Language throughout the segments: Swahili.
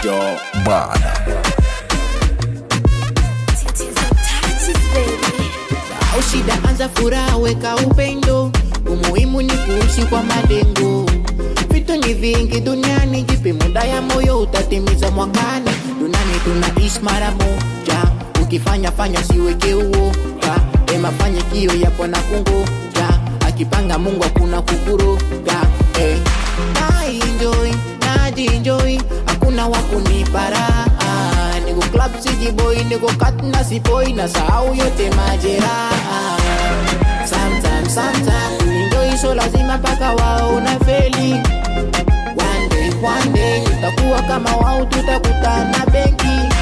Yo, bana. Au shida anza furaha weka upendo. Umuhimu ni kuishi kwa malengo. Vitu ni vingi duniani, jipe muda ya moyo utatimiza mwakani. Duniani tunaishi mara moja, ukifanya fanya siweke uoga. Mafanikio yapo na kungoja, akipanga Mungu hakuna kukuroga. Najienjoy, hakuna wakunipa raha. Niko club sijiboy, niko cut na sipoi, na sahau yote majeraha. Sometimes enjoy so lazima mpaka wao na feli. One day tutakuwa kama wao, tutakutana benki.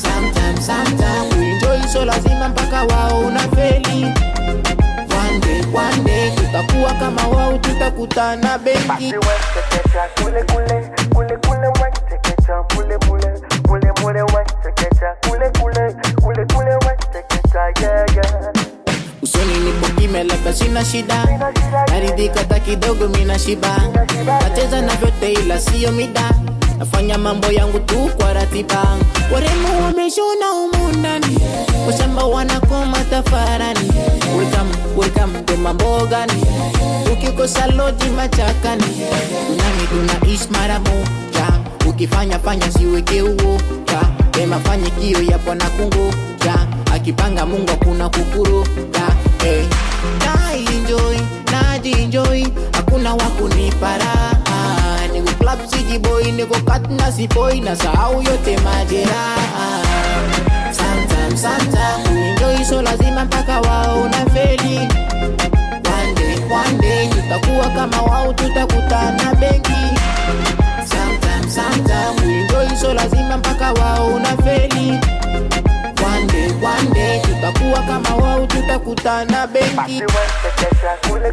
Sometimes enjoy so lazima mpaka wao na feli. One day tutakuwa kama wao, tutakutana benki. Usoni nipo kime labda sina shida, naridhika hata kidogo mina shiba. Nacheza na vyote ila siyo mida, nafanya mambo yangu tu kwa ratiba. Waremu wameshona humu ndani, washamba wanakoma tafarani. Welcome to mambo gani, ukikosa loji machakani. Dunani tunaishi mara moja, ukifanya fanya siweke uoga. Mafanikio yapo na kungoja, akipanga Mungu hakuna kukuroga. Najienjoy, hakuna wakunipa raha. Niko club sijiboy, niko cut na sipoi, na sahau yote majeraha. Sometimes enjoy so lazima mpaka wao na feli. One day tutakuwa kama wao, tutakutana benki. Sometimes enjoy so lazima mpaka wao na feli. One day tutakuwa kama wao, tutakutana benki. Kule